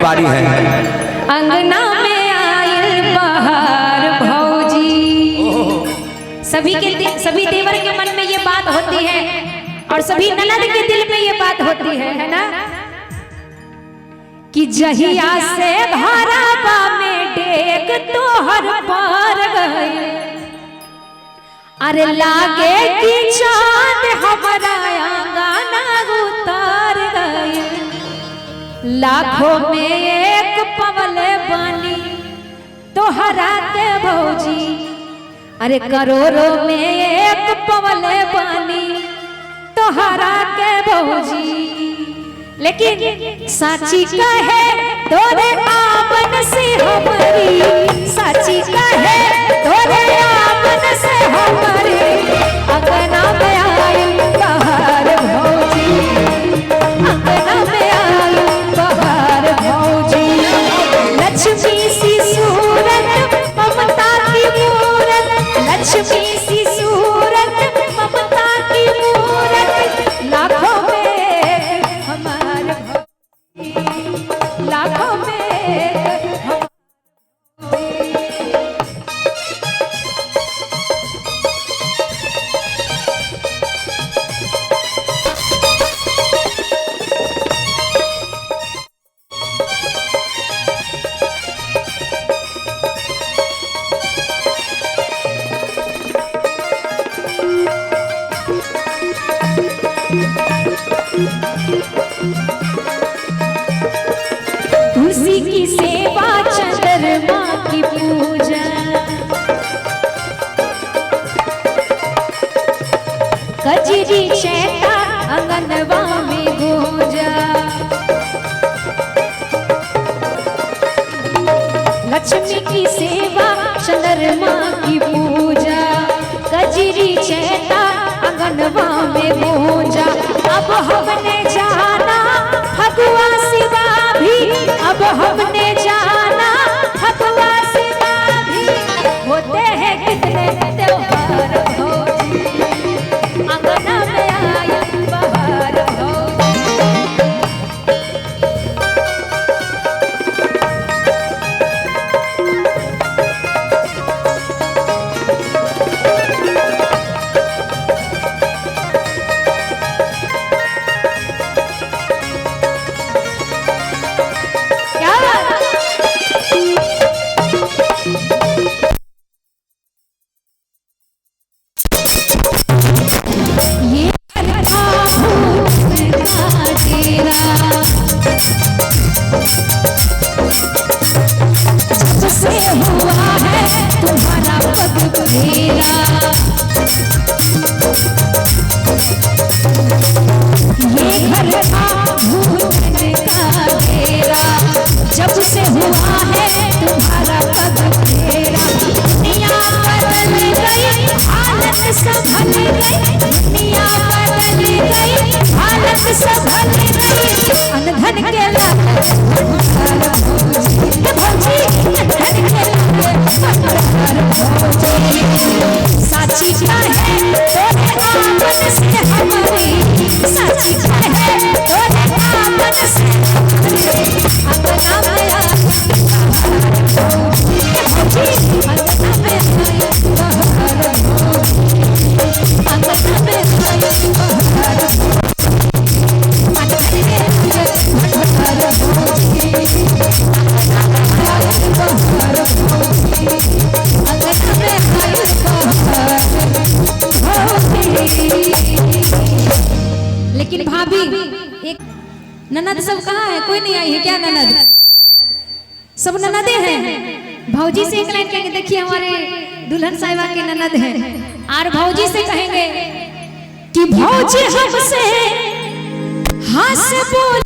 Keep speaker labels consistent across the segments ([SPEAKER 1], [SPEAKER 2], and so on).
[SPEAKER 1] बारी है।
[SPEAKER 2] अंगना में आयल बहार भौजी। सभी देवर के मन में ये बात होती है और सभी ननद के दिल में ये बात होती है ना, कि जहिया से घरवा में डेग तोहर पर गए, अरे लागे कि चांद हमारा आंगना उतार गए। लाखों में एक पवले बनी तोहरा के भौजी, अरे करोड़ों में एक पवले बनी तोहरा के भौजी। लेकिन साची कहे तोरे आमन से हमारी, साची कहे तोरे आमन से हमारी, अंगना में आई बहार भौजी, अंगना में आई बहार भौजी। लक्ष्मी सी सूरत ममता की मूरत, लक्ष्मी सी सूरत ममता की मूरत, लाखों में हमारे लाखों में तुलसी की सेवा चंद्रमा की पूजा, कजरी चैता अंगनवा में गूंजा। लक्ष्मी की सेवा चंद्रमा की पूजा, कजरी चैता अंगनवा में गूंजा। अब हमने जाना फगुआ सिवा भी, अब हमने जाना फगुआ सिवा भी, होते हैं कितने त्योहार भौजी, अंगना में आया बहार जब से हुआ है तुम्हारा पग फेरा। दुनिया बदल गई, हालत संभल गई, दुनिया बदल गई, हालत संभल गई। अनधन के लागे भगवान भौजी, अनधन के लागे भगवान भौजी। साची कहे तोरे आमन से हमारी, साची कहे तोरे आमन से हमारी, अंगना में आया भौजी, अंगना में आया बहार भौजी, अंगना में आया बहार लेकिन भाभी एक ननद सब कहाँ है? कोई नहीं आई है क्या ननद? सब ननदे हैं। भौजी से एक लाइन कहेंगे, देखिए हमारे दुल्हन साहिबा के ननद हैं, और भौजी से कहेंगे कि भौजी हमसे हंस बोले,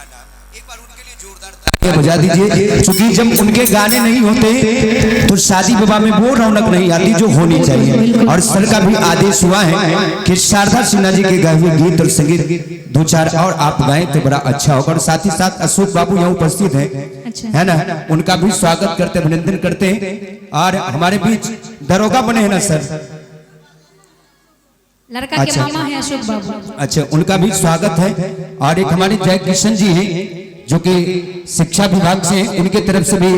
[SPEAKER 1] एक बार उनके लिए जोरदार तालियां बजा दीजिए, क्योंकि जब उनके गाने नहीं होते तो शादी विवाह में वो रौनक नहीं आती जो होनी चाहिए। और सर का भी आदेश हुआ है कि शारदा सिन्हा जी के गाए हुए गीत और संगीत दो चार और आप गाएं तो बड़ा अच्छा होगा। और साथ ही साथ अशोक बाबू यहाँ उपस्थित हैं, है ना, उनका भी स्वागत करते अभिनंदन करते हैं। और हमारे बीच दरोगा बने हैं ना सर,
[SPEAKER 2] लड़का के मामा है अशोक बाबू।
[SPEAKER 1] अच्छा, उनका भी स्वागत है। और एक हमारे जय किशन जी हैं जो कि शिक्षा विभाग से हैं, उनके तरफ से भी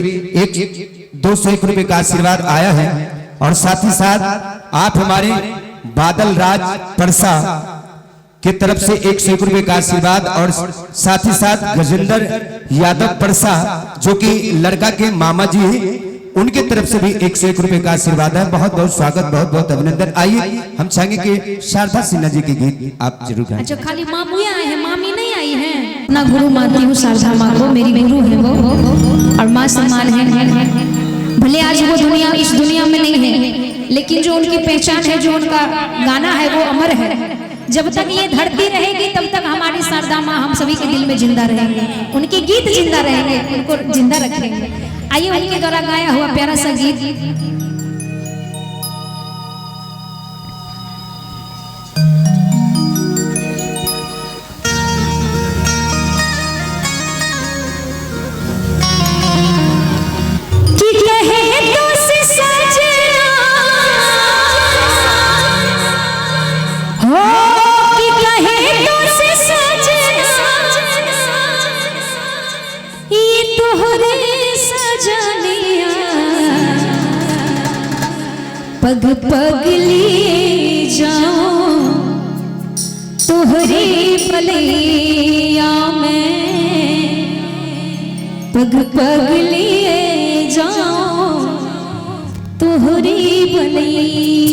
[SPEAKER 1] 201 रुपए का आशीर्वाद आया है। और साथ ही साथ आप हमारे बादल राज परसा की तरफ से 101 रुपए का आशीर्वाद, और साथ ही साथ गजेंद्र यादव परसा जो कि लड़का के मामा जी हैं, उनके तरफ से भी 101 रुपए का आशीर्वाद है। बहुत बहुत स्वागत, बहुत बहुत अभिनंदन। आइए हम चाहेंगे कि शारदा सिन्हा जी के गीत आप जरूर गाएं।
[SPEAKER 2] अच्छा, खाली मामू आए हैं, मामी नहीं आई हैं। अपना गुरु मानती हूँ शारदा माँ को, मेरी गुरु है वो, और माँ सम्मान है। भले आज वो दुनिया इस दुनिया में नहीं है, लेकिन जो उनकी पहचान है, जो उनका गाना है वो अमर है। जब तक ये धरती रहेगी तब तक हमारी शारदा माँ हम सभी के दिल में जिंदा रहेंगे, उनके गीत जिंदा रहेंगे, उनको जिंदा रखेंगे। आइए उनके द्वारा गाया हुआ प्यारा सा गीत। पग पग लिए जाओ तोहरे भलैया में, पग पग लिए जाओ तोहरे भलैया।